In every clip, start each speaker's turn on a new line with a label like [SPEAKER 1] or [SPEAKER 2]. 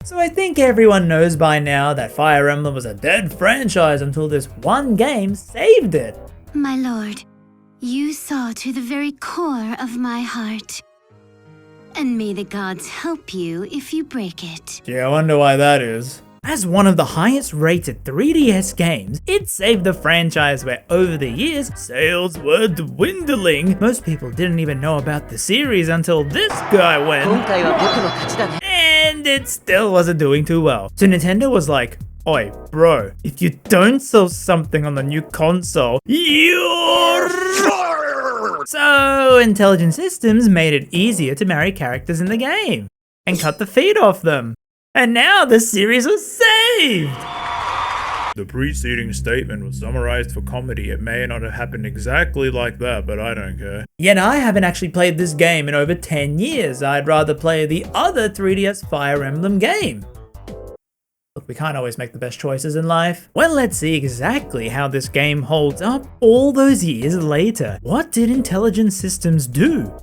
[SPEAKER 1] So I think everyone knows by now that Fire Emblem was a dead franchise until this one game saved it.
[SPEAKER 2] My lord, you saw to the very core of my heart. And may the gods help you if you break it.
[SPEAKER 1] Yeah, I wonder why that is. As one of the highest rated 3DS games, it saved the franchise where over the years, sales were dwindling. Most people didn't even know about the series until this guy went, and it still wasn't doing too well. So Nintendo was like, oi, bro, if you don't sell something on the new console, you're... So Intelligent Systems made it easier to marry characters in the game and cut the feet off them. And now the series was saved! The preceding statement was summarized for comedy. It may not have happened exactly like that, but I don't care. Yet I haven't actually played this game in over 10 years. I'd rather play the other 3DS Fire Emblem game. Look, we can't always make the best choices in life. Well, let's see exactly how this game holds up all those years later. What did Intelligent Systems do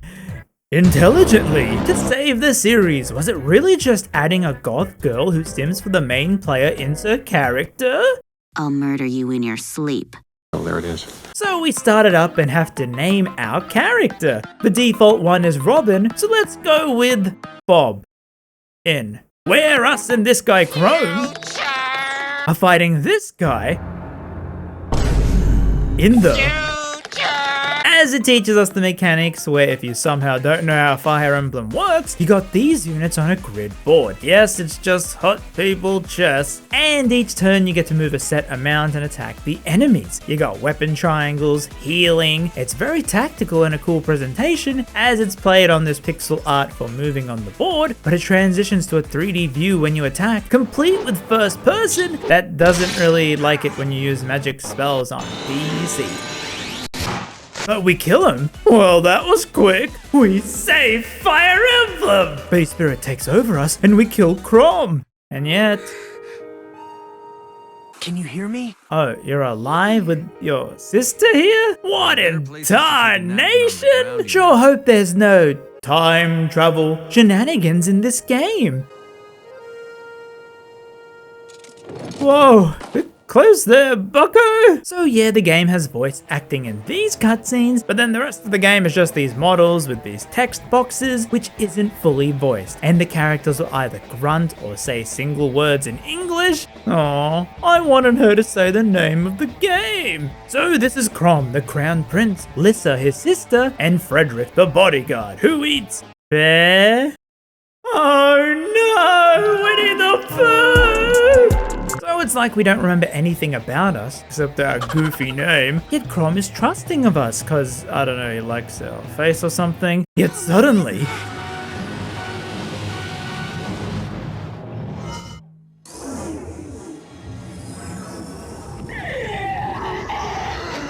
[SPEAKER 1] intelligently to save the series? Was it really just adding a goth girl who sims for the main player insert character?
[SPEAKER 2] I'll murder you in your sleep.
[SPEAKER 3] Oh, there it is.
[SPEAKER 1] So we started up and have to name our character. The default one is Robin, so let's go with Bob. Where us and this guy Chrome are fighting this guy in the... As it teaches us the mechanics where if you somehow don't know how Fire Emblem works, you got these units on a grid board. Yes, it's just hot people chests, and each turn you get to move a set amount and attack the enemies. You got weapon triangles, healing. It's very tactical and a cool presentation as it's played on this pixel art for moving on the board, but it transitions to a 3D view when you attack, complete with first person. That doesn't really like it when you use magic spells on PC. But we kill him? Well, that was quick. We save Fire Emblem! Base Spirit takes over us and we kill Chrom. And yet...
[SPEAKER 4] Can you hear me?
[SPEAKER 1] Oh, you're alive with your sister here? What in tarnation? Sure hope there's no time travel shenanigans in this game. Whoa. Close there, bucko! So yeah, the game has voice acting in these cutscenes, but then the rest of the game is just these models with these text boxes, which isn't fully voiced. And the characters will either grunt or say single words in English. Aww, I wanted her to say the name of the game. So this is Chrom, the Crown Prince, Lissa, his sister, and Frederick, the bodyguard, who eats bear. Oh no, Winnie the Pooh! So it's like we don't remember anything about us, except our goofy name. Yet Chrom is trusting of us, cause, I don't know, he likes our face or something. Yet suddenly...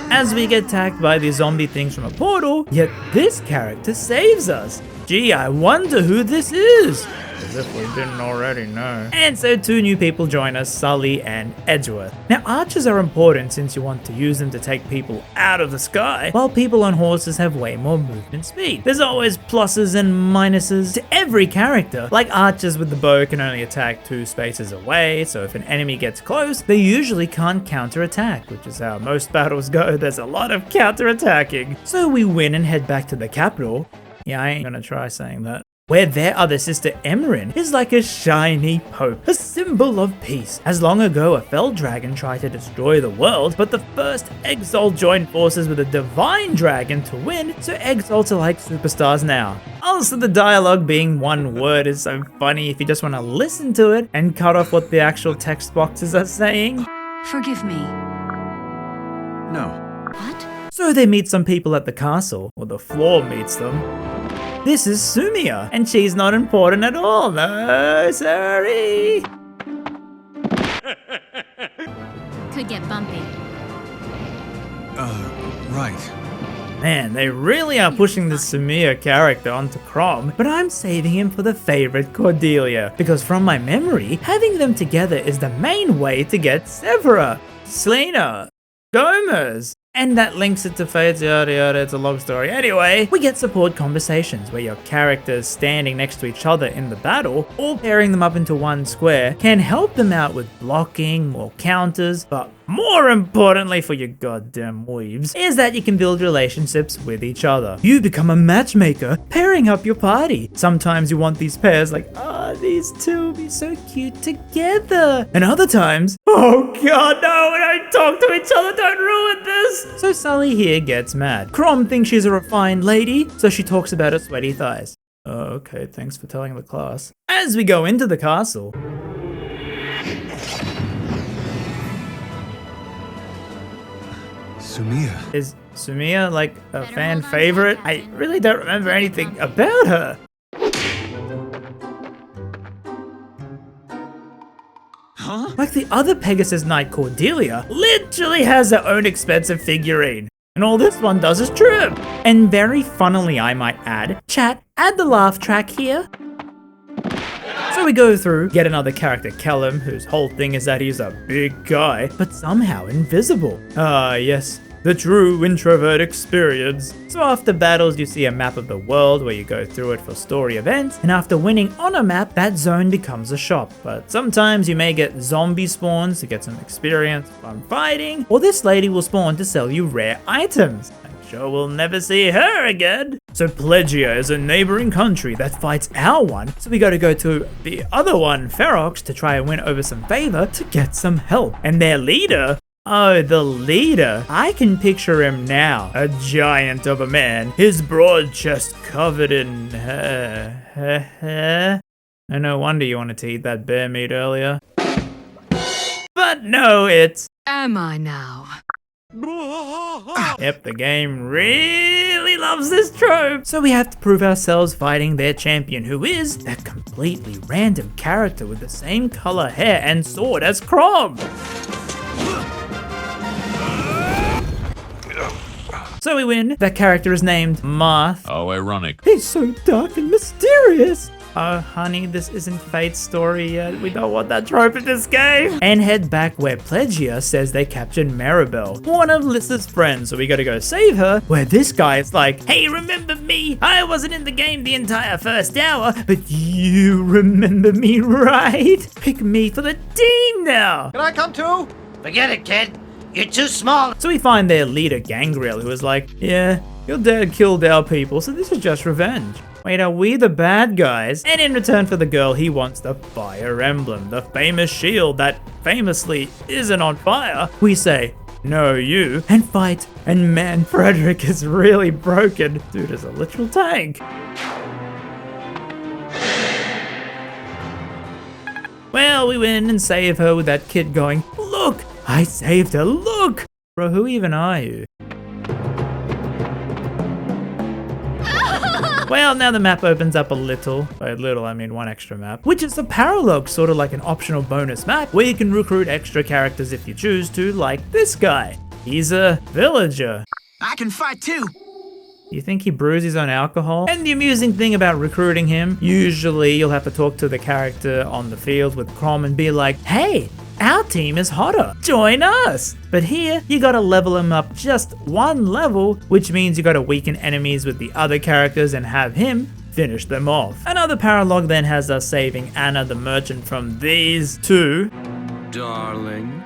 [SPEAKER 1] as we get attacked by these zombie things from a portal, yet this character saves us. Gee, I wonder who this is. As if we didn't already know. And so 2 new people join us, Sully and Edgeworth. Now archers are important since you want to use them to take people out of the sky, while people on horses have way more movement speed. There's always pluses and minuses to every character. Like archers with the bow can only attack 2 spaces away, so if an enemy gets close, they usually can't counterattack, which is how most battles go. There's a lot of counterattacking. So we win and head back to the capital. Yeah, I ain't gonna try saying that. Where their other sister Emerin is like a shiny pope, a symbol of peace. As long ago a fell dragon tried to destroy the world, but the first Exalt joined forces with a divine dragon to win, so Exalts are like superstars now. Also the dialogue being one word is so funny if you just want to listen to it and cut off what the actual text boxes are saying.
[SPEAKER 2] Forgive me.
[SPEAKER 4] No.
[SPEAKER 2] What?
[SPEAKER 1] So they meet some people at the castle, or the floor meets them. This is Sumia, and she's not important at all. No, sorry.
[SPEAKER 2] Could get bumpy.
[SPEAKER 4] Right.
[SPEAKER 1] Man, they really are pushing the Sumia character onto Chrom, but I'm saving him for the favorite Cordelia, because from my memory, having them together is the main way to get Severa, Selena, Gomez, And that links it to fates, yada yada, it's a long story. Anyway, we get support conversations where your characters standing next to each other in the battle, or pairing them up into one square, can help them out with blocking or counters, but more importantly for your goddamn weaves, is that you can build relationships with each other. You become a matchmaker, pairing up your party. Sometimes you want these pairs like, these two will be so cute together. And other times, oh god, no, we don't talk to each other, don't ruin this. So Sully here gets mad. Crom thinks she's a refined lady, so she talks about her sweaty thighs. Okay, thanks for telling the class. As we go into the castle,
[SPEAKER 3] Sumia.
[SPEAKER 1] is Sumia like a fan favorite? I really don't remember anything about her.
[SPEAKER 3] Huh?
[SPEAKER 1] Like the other Pegasus Knight, Cordelia literally has her own expensive figurine. And all this one does is trim. And very funnily, I might add, chat, add the laugh track here. So we go through, get another character, Kellum, whose whole thing is that he's a big guy, but somehow invisible. Ah, yes, the true introvert experience. So after battles, you see a map of the world where you go through it for story events, and after winning on a map, that zone becomes a shop. But sometimes you may get zombie spawns to get some experience from fighting, or this lady will spawn to sell you rare items. Sure we'll never see her again. So Plegia is a neighboring country that fights our one, so we gotta go to the other one, Ferox, to try and win over some favor to get some help. And their leader, oh, the leader, I can picture him now. A giant of a man, his broad chest covered in hair. And no wonder you wanted to eat that bear meat earlier. But no, it's...
[SPEAKER 4] Am I now?
[SPEAKER 1] Yep, the game really loves this trope. So we have to prove ourselves fighting their champion, who is that completely random character with the same color hair and sword as Crom. So we win. That character is named Marth.
[SPEAKER 5] Oh, ironic.
[SPEAKER 1] He's so dark and mysterious. Oh, honey, this isn't Fate's story yet. We don't want that trope in this game. And head back where Plegia says they captured Maribel, one of Lissa's friends. So we gotta go save her, where this guy is like, hey, remember me? I wasn't in the game the entire first hour, but you remember me, right? Pick me for the team now.
[SPEAKER 6] Can I come too? Forget it, kid. You're too small.
[SPEAKER 1] So we find their leader, Gangriel, who is like, yeah, your dad killed our people, so this is just revenge. Wait, are we the bad guys? And in return for the girl, he wants the Fire Emblem, the famous shield that famously isn't on fire. We say, no you, and fight. And man, Frederick is really broken. Dude is a literal tank. Well, we win and save her with that kid going, look, I saved her, look! Bro, who even are you? Well, now the map opens up a little. By little, I mean one extra map, which is a paralogue, sort of like an optional bonus map where you can recruit extra characters if you choose to, like this guy. He's a villager.
[SPEAKER 6] I can fight too.
[SPEAKER 1] You think he brews his own alcohol? And the amusing thing about recruiting him, usually you'll have to talk to the character on the field with Crom and be like, hey, our team is hotter, join us! But here, you gotta level him up just one level, which means you gotta weaken enemies with the other characters and have him finish them off. Another paralogue then has us saving Anna the merchant from these two.
[SPEAKER 3] Darling.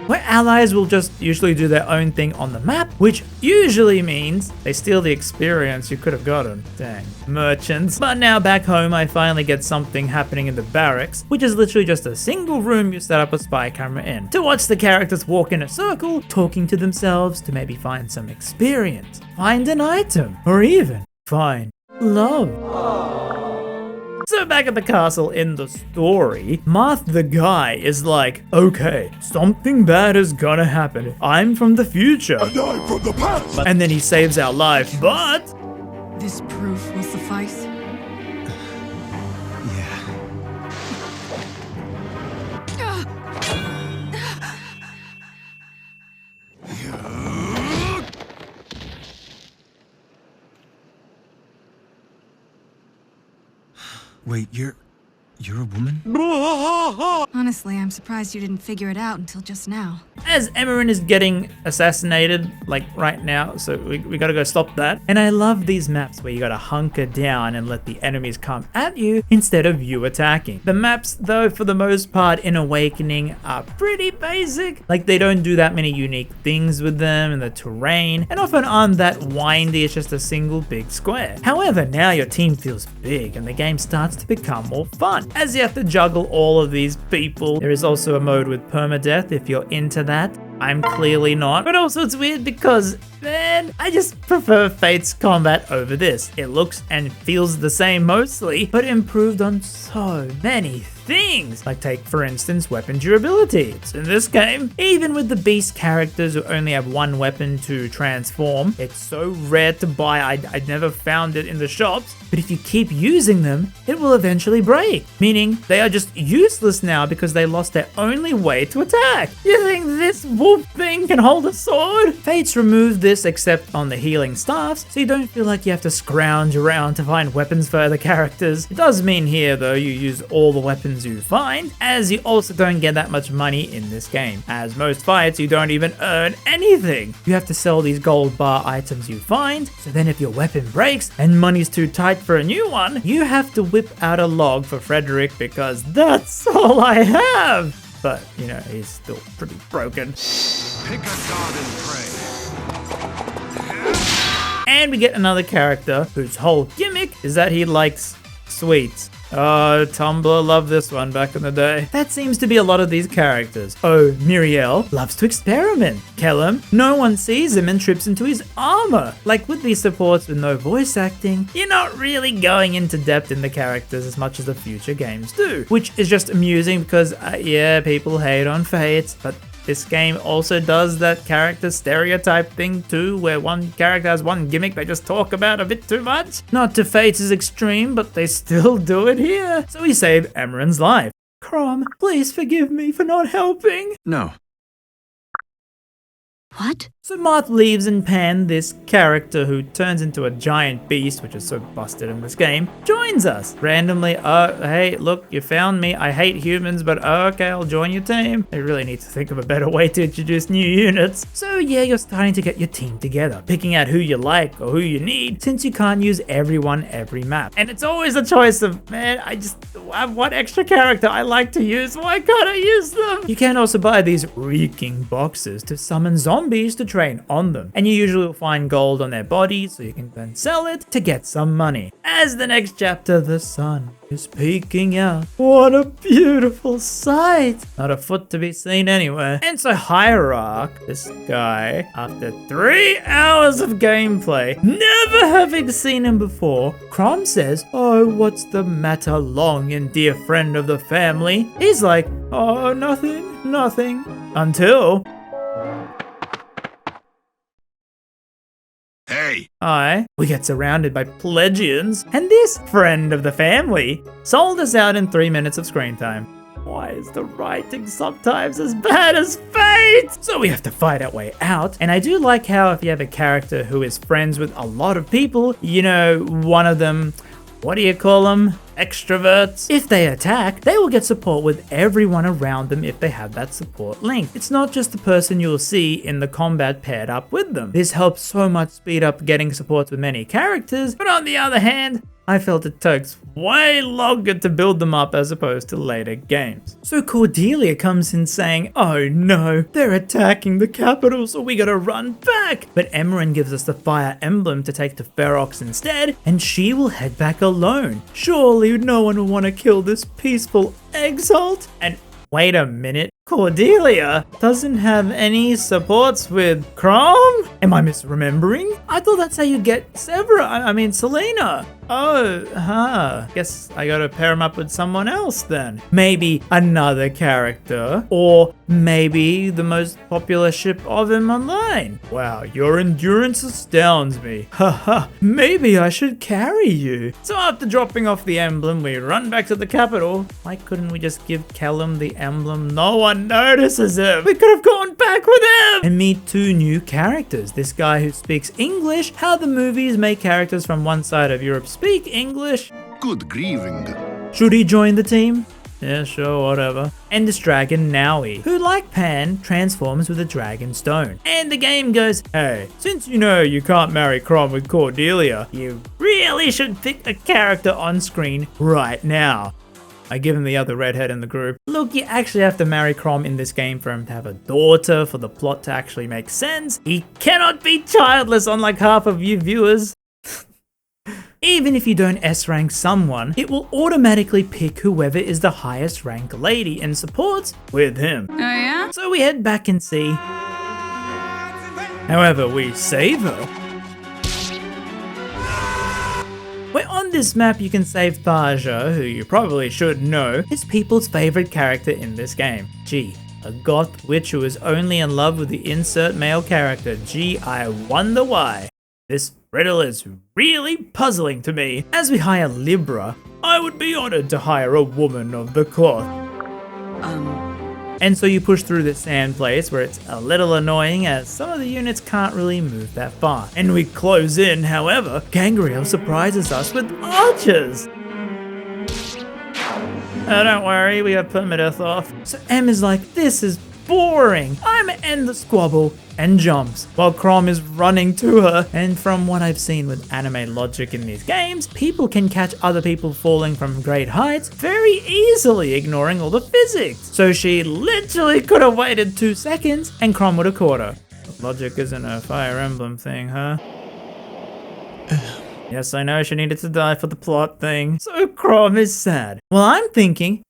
[SPEAKER 1] Where allies will just usually do their own thing on the map, which usually means they steal the experience you could have gotten. Dang, merchants. But now back home, I finally get something happening in the barracks, which is literally just a single room you set up a spy camera in to watch the characters walk in a circle, talking to themselves to maybe find some experience, find an item, or even find love. So back at the castle in the story, Marth the guy is like, okay, something bad is gonna happen. I'm from the future.
[SPEAKER 3] And I'm from the past.
[SPEAKER 1] And then he saves our life, but...
[SPEAKER 4] This proof will suffice.
[SPEAKER 3] Yeah. Wait, you're You're a woman?
[SPEAKER 4] Honestly, I'm surprised you didn't figure it out until just now.
[SPEAKER 1] As Emmeryn is getting assassinated, like right now, so we gotta go stop that. And I love these maps where you gotta hunker down and let the enemies come at you instead of you attacking. The maps, though, for the most part in Awakening are pretty basic. Like, they don't do that many unique things with them, and the terrain, and often aren't that windy, it's just a single big square. However, now your team feels big and the game starts to become more fun, as you have to juggle all of these people. There is also a mode with permadeath if you're into that. I'm clearly not, but also it's weird because, man, I just prefer Fate's combat over this. It looks and feels the same mostly, but improved on so many things. Like, take for instance weapon durability. It's in this game. Even with the beast characters who only have one weapon to transform, it's so rare to buy. I never found it in the shops, but if you keep using them, it will eventually break, meaning they are just useless now because they lost their only way to attack. You think this wolf thing can hold a sword? Fates removed this except on the healing staffs, so you don't feel like you have to scrounge around to find weapons for other characters. It does mean here though you use all the weapons you find, as you also don't get that much money in this game. As most fights, you don't even earn anything. You have to sell these gold bar items you find, so then if your weapon breaks and money's too tight for a new one, you have to whip out a log for Frederick because that's all I have. But, you know, he's still pretty broken.
[SPEAKER 3] Pick a god and pray.
[SPEAKER 1] And we get another character whose whole gimmick is that he likes sweets. Oh, Tumblr loved this one back in the day. That seems to be a lot of these characters. Oh, Muriel loves to experiment. Kellum, no one sees him and trips into his armor. Like, with these supports with no voice acting, you're not really going into depth in the characters as much as the future games do. Which is just amusing because, yeah, people hate on Fates, but this game also does that character stereotype thing too, where one character has one gimmick they just talk about a bit too much. Not to Fates' extreme, but they still do it here. So we save Emmeryn's life. Crom, please forgive me for not helping.
[SPEAKER 3] No.
[SPEAKER 2] What?
[SPEAKER 1] So Marth leaves and Pan, this character who turns into a giant beast, which is so busted in this game, joins us randomly. Oh, hey, look, you found me. I hate humans, but okay, I'll join your team. They really need to think of a better way to introduce new units. So yeah, you're starting to get your team together, picking out who you like or who you need, since you can't use everyone every map. And it's always a choice of, man, I have one extra character I like to use. Why can't I use them? You can also buy these reeking boxes to summon zombies to train on them, and you usually will find gold on their bodies, so you can then sell it to get some money. As the next chapter, the sun is peeking out. What a beautiful sight! Not a foot to be seen anywhere. And so Hierarch, this guy, after 3 hours of gameplay, never having seen him before, Crom says, "Oh, what's the matter, long and dear friend of the family?" He's like, "Oh, nothing. Until
[SPEAKER 3] Hey!
[SPEAKER 1] we get surrounded by Pelagians, and this friend of the family sold us out in 3 minutes of screen time. Why is the writing sometimes as bad as Fate? So we have to fight our way out, and I do like how if you have a character who is friends with a lot of people, you know, one of them, what do you call them? Extroverts. If they attack, they will get support with everyone around them if they have that support link. It's not just the person you'll see in the combat paired up with them. This helps so much speed up getting supports with many characters, but on the other hand, I felt it takes way longer to build them up as opposed to later games. So Cordelia comes in saying, "Oh no, they're attacking the capital, so we gotta run back." But Emmeryn gives us the fire emblem to take to Ferox instead, and she will head back alone. Surely no one will want to kill this peaceful exalt. And wait a minute, Cordelia doesn't have any supports with Crom? Am I misremembering? I thought that's how you get Selena. Oh, guess I gotta pair him up with someone else then. Maybe another character, or maybe the most popular ship of him online. Wow, your endurance astounds me. Haha, maybe I should carry you. So after dropping off the emblem, we run back to the capital. Why couldn't we just give Kellum the emblem? No one notices him. We could have gone back with him. And meet 2 new characters. This guy who speaks English, how the movies make characters from one side of Europe speak English.
[SPEAKER 3] Good grieving.
[SPEAKER 1] Should he join the team? Yeah, sure, whatever. And this dragon, Naui, who like Pan, transforms with a dragon stone. And the game goes, hey, since you know you can't marry Crom with Cordelia, you really should pick a character on screen right now. I give him the other redhead in the group. Look, you actually have to marry Crom in this game for him to have a daughter, for the plot to actually make sense. He cannot be childless, unlike half of you viewers. Even if you don't S-rank someone, it will automatically pick whoever is the highest rank lady and supports with him.
[SPEAKER 4] Oh yeah?
[SPEAKER 1] So we head back and see. However, we save her. Where on this map you can save Thaja, who you probably should know, is people's favorite character in this game. Gee, a goth witch who is only in love with the insert male character. Gee, I wonder why. This riddle is really puzzling to me. As we hire Libra, I would be honored to hire a woman of the cloth. And so you push through this sand place where it's a little annoying as some of the units can't really move that far. And we close in, however, Gangrel surprises us with archers. Oh, don't worry, we have permadeath off. So Em is like, this is boring. I'm gonna end the squabble, and jumps while Crom is running to her. And from what I've seen with anime logic in these games, people can catch other people falling from great heights very easily, ignoring all the physics. So she literally could have waited 2 seconds and Crom would have caught her. Logic isn't a Fire Emblem thing, huh? Yes, I know she needed to die for the plot thing, so Crom is sad. Well, I'm thinking,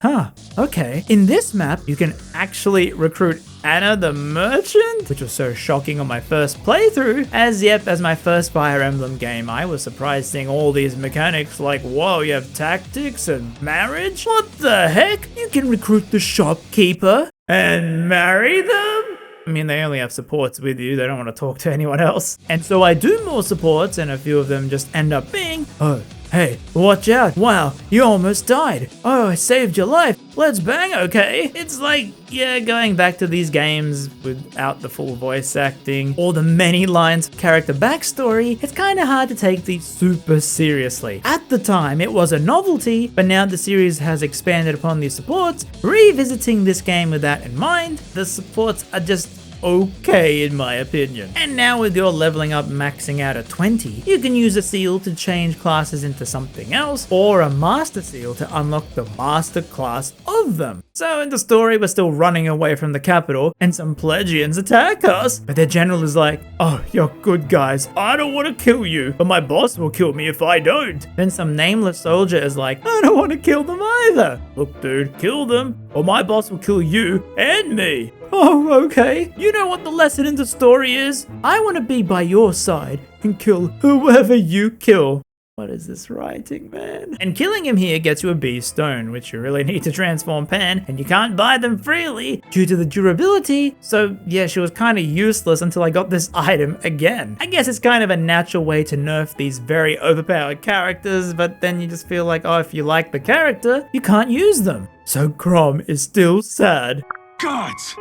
[SPEAKER 1] okay, in this map, you can actually recruit Anna the Merchant, which was so shocking on my first playthrough, as my first Fire Emblem game, I was surprised seeing all these mechanics like, whoa, you have tactics and marriage? What the heck? You can recruit the shopkeeper and marry them? I mean, they only have supports with you, they don't want to talk to anyone else. And so I do more supports, and a few of them just end up being, oh, hey, watch out, wow, you almost died. Oh, I saved your life, let's bang, okay? It's like, yeah, going back to these games without the full voice acting, or the many lines of character backstory, it's kind of hard to take these super seriously. At the time, it was a novelty, but now the series has expanded upon these supports. Revisiting this game with that in mind, the supports are just okay in my opinion. And now with your leveling up maxing out at 20, you can use a seal to change classes into something else, or a master seal to unlock the master class of them. So in the story, we're still running away from the capital, and some Pelagians attack us, but their general is like, oh, you're good guys, I don't want to kill you, but my boss will kill me if I don't. Then some nameless soldier is like, I don't want to kill them either. Look dude, kill them, or my boss will kill you and me. Oh, okay. You know what the lesson in the story is? I want to be by your side and kill whoever you kill. What is this writing, man? And killing him here gets you a B stone, which you really need to transform Pan, and you can't buy them freely due to the durability. So yeah, she was kind of useless until I got this item again. I guess it's kind of a natural way to nerf these very overpowered characters, but then you just feel like, oh, if you like the character, you can't use them. So Crom is still sad.
[SPEAKER 3] Gods!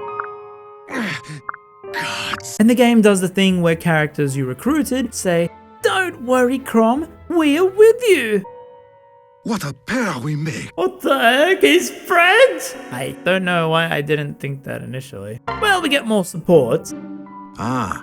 [SPEAKER 3] Gods!
[SPEAKER 1] And the game does the thing where characters you recruited say, don't worry, Crom, we're with you.
[SPEAKER 3] What a pair we make!
[SPEAKER 1] What the heck? He's friends? I don't know why I didn't think that initially. Well, we get more support.
[SPEAKER 3] Ah.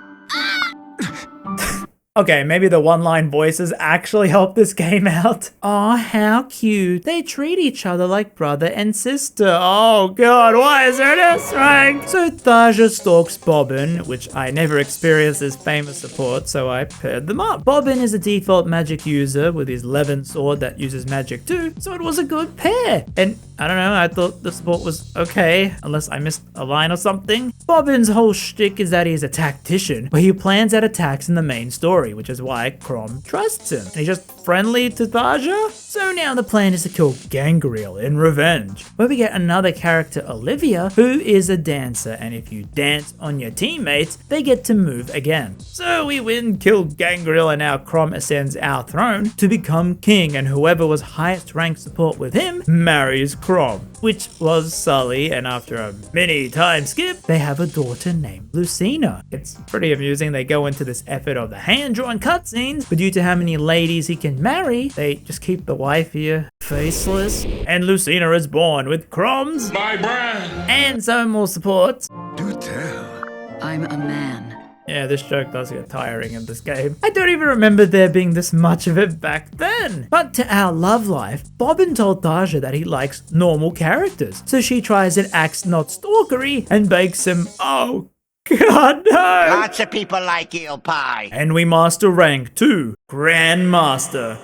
[SPEAKER 1] Okay, maybe the one-line voices actually help this game out. Aw, how cute. They treat each other like brother and sister. Oh god, why is there this rank? So Thaja stalks Bobbin, which I never experienced as famous support, so I paired them up. Bobbin is a default magic user with his Levin sword that uses magic too, so it was a good pair. And I don't know, I thought the support was okay, unless I missed a line or something. Bobbin's whole shtick is that he's a tactician, where he plans out attacks in the main story, which is why Crom trusts him. And he's just friendly to Thaja. So now the plan is to kill Gangrel in revenge, where we get another character, Olivia, who is a dancer, and if you dance on your teammates, they get to move again. So we win, kill Gangrel, and now Crom ascends our throne to become king, and whoever was highest ranked support with him marries Crom, which was Sully, and after a mini time skip, they have a daughter named Lucina. It's pretty amusing. They go into this effort of the hand even drawing cutscenes, but due to how many ladies he can marry, they just keep the wife here faceless. And Lucina is born with crumbs,
[SPEAKER 3] My brand.
[SPEAKER 1] and so more support.
[SPEAKER 3] Do tell.
[SPEAKER 5] I'm a man.
[SPEAKER 1] Yeah, this joke does get tiring in this game. I don't even remember there being this much of it back then. But to our love life, Bobbin told Tasha that he likes normal characters, so she tries and acts not stalkery and bakes him, oh god no!
[SPEAKER 6] Lots of people like eel pie.
[SPEAKER 1] And we master rank 2, Grandmaster.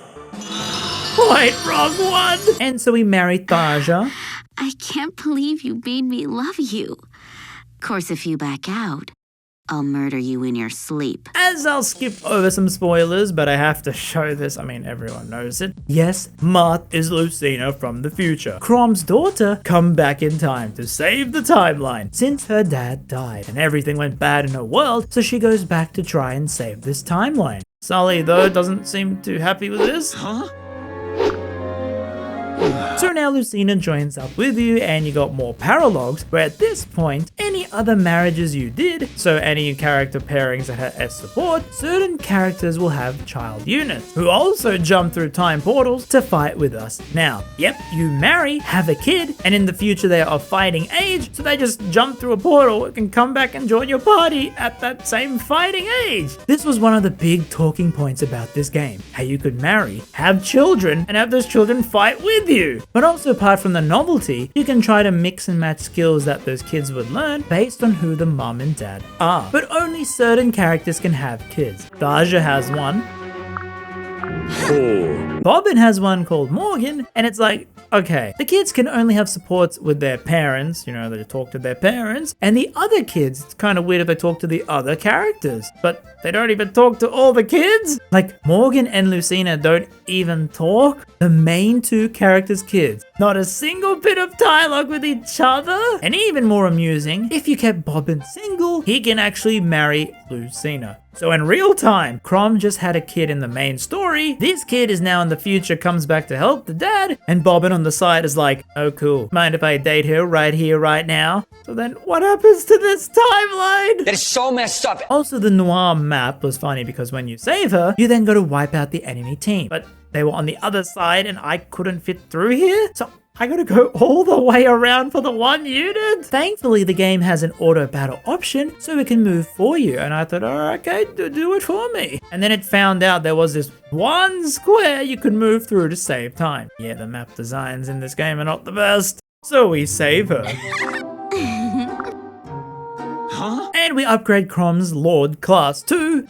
[SPEAKER 1] Wait, wrong one! And so we marry Tasha.
[SPEAKER 2] I can't believe you made me love you. Of course, if you back out, I'll murder you in your sleep.
[SPEAKER 1] As I'll skip over some spoilers, but I have to show this, I mean everyone knows it. Yes, Marth is Lucina from the future. Crom's daughter come back in time to save the timeline since her dad died and everything went bad in her world, so she goes back to try and save this timeline. Sully though doesn't seem too happy with this.
[SPEAKER 3] Huh?
[SPEAKER 1] So now Lucina joins up with you and you got more paralogs, where at this point, any other marriages you did, so any character pairings that had S support, certain characters will have child units, who also jump through time portals to fight with us. Now, yep, you marry, have a kid, and in the future they are of fighting age, so they just jump through a portal and can come back and join your party at that same fighting age. This was one of the big talking points about this game, how you could marry, have children, and have those children fight with you. But also apart from the novelty, you can try to mix and match skills that those kids would learn based on who the mum and dad are. But only certain characters can have kids. Tasha has one. Bobbin has one called Morgan, and it's like, okay, the kids can only have supports with their parents, you know, they talk to their parents, and the other kids, it's kind of weird if they talk to the other characters, but they don't even talk to all the kids? Like, Morgan and Lucina don't even talk? The main two characters' kids. Not a single bit of dialogue with each other? And even more amusing, if you kept Bobbin single, he can actually marry Lucina. So in real time, Crom just had a kid in the main story, this kid is now in the future, comes back to help the dad, and Bobbin on the side is like, oh cool, mind if I date her right here, right now? So then what happens to this timeline?
[SPEAKER 7] That is so messed up.
[SPEAKER 1] Also, the Noir map was funny because when you save her, you then go to wipe out the enemy team. But they were on the other side and I couldn't fit through here, so I gotta go all the way around for the one unit. Thankfully, the game has an auto battle option, so it can move for you. And I thought, oh, okay, do it for me. And then it found out there was this one square you could move through to save time. Yeah, the map designs in this game are not the best. So we save her.
[SPEAKER 3] Huh?
[SPEAKER 1] And we upgrade Crom's Lord class to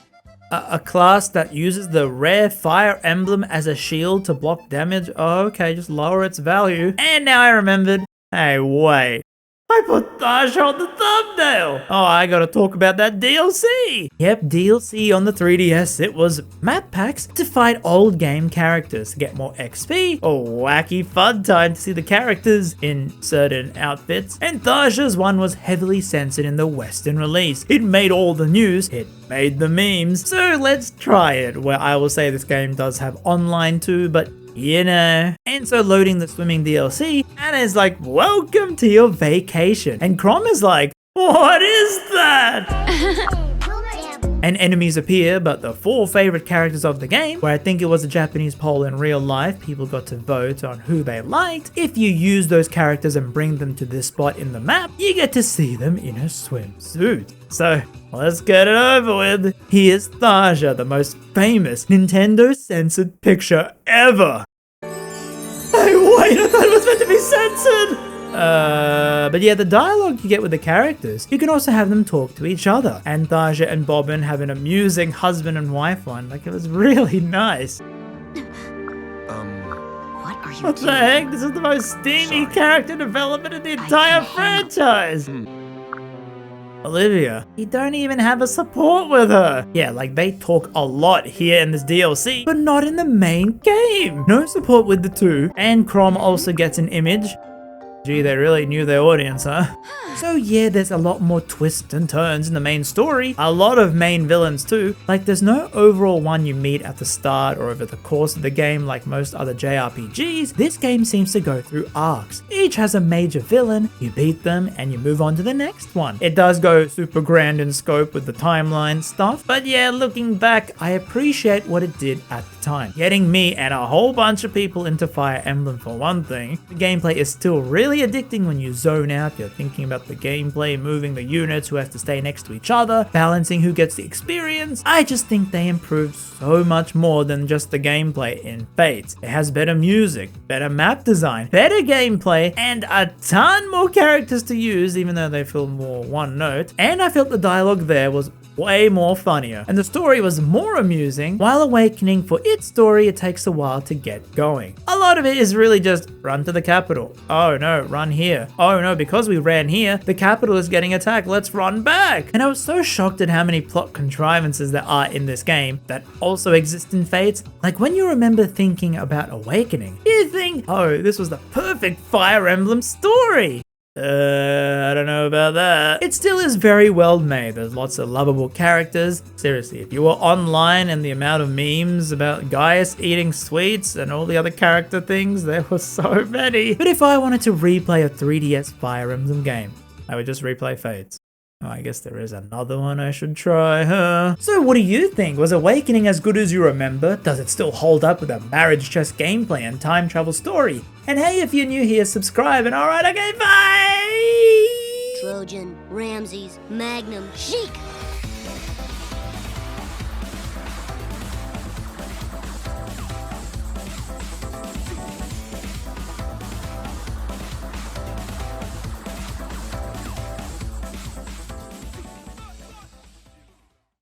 [SPEAKER 1] a class that uses the rare fire emblem as a shield to block damage. Oh, okay, just lower its value. And now I remembered. Hey, wait. I put Tasha on the thumbnail. Oh, I gotta talk about that DLC. Yep, DLC on the 3DS. It was map packs to fight old game characters to get more XP. A wacky fun time to see the characters in certain outfits. And Tasha's one was heavily censored in the Western release. It made all the news. It made the memes. So let's try it, where I will say this game does have online too, but you know. And so loading the swimming DLC, Anna's like, welcome to your vacation. And Crom is like, what is that? And enemies appear, but the 4 favorite characters of the game, where I think it was a Japanese poll in real life, people got to vote on who they liked. If you use those characters and bring them to this spot in the map, you get to see them in a swimsuit. So let's get it over with. Here's Tasha, the most famous Nintendo censored picture ever. Hey, wait, I thought it was meant to be censored. But yeah, the dialogue you get with the characters, you can also have them talk to each other. And Tasha and Bobbin have an amusing husband and wife one. Like, it was really nice.
[SPEAKER 5] What are you
[SPEAKER 1] What the heck? This is the most steamy character development in the entire franchise. Olivia, you don't even have a support with her. Yeah, like they talk a lot here in this DLC, but not in the main game. No support with the two, and Crom also gets an image. Gee, they really knew their audience, huh? So yeah, there's a lot more twists and turns in the main story, a lot of main villains too. Like there's no overall one you meet at the start or over the course of the game like most other JRPGs. This game seems to go through arcs. Each has a major villain, you beat them and you move on to the next one. It does go super grand in scope with the timeline stuff, but yeah, looking back, I appreciate what it did at the time. Getting me and a whole bunch of people into Fire Emblem for one thing. The gameplay is still really addicting when you zone out, you're thinking about the gameplay, moving the units, who has to stay next to each other, balancing who gets the experience. I just think they improved so much more than just the gameplay in Fates. It has better music, better map design, better gameplay, and a ton more characters to use, even though they feel more one note. And I felt the dialogue there was way more funnier, and the story was more amusing. While Awakening, for its story, it takes a while to get going. A lot of it is really just run to the capital. Oh no, run here. Oh no, because we ran here, the capital is getting attacked. Let's run back. And I was so shocked at how many plot contrivances there are in this game that also exist in Fates. Like when you remember thinking about Awakening, you think, oh, this was the perfect Fire Emblem story. I don't know about that. It still is very well made. There's lots of lovable characters. Seriously, if you were online and the amount of memes about Gaius eating sweets and all the other character things, there were so many. But if I wanted to replay a 3DS Fire Emblem game, I would just replay Fates. Oh, I guess there is another one I should try, huh? So what do you think? Was Awakening as good as you remember? Does it still hold up with a marriage chess gameplay and time travel story? And hey, if you're new here, subscribe and alright, okay, bye!
[SPEAKER 5] Trojan, Ramses, Magnum, Sheik.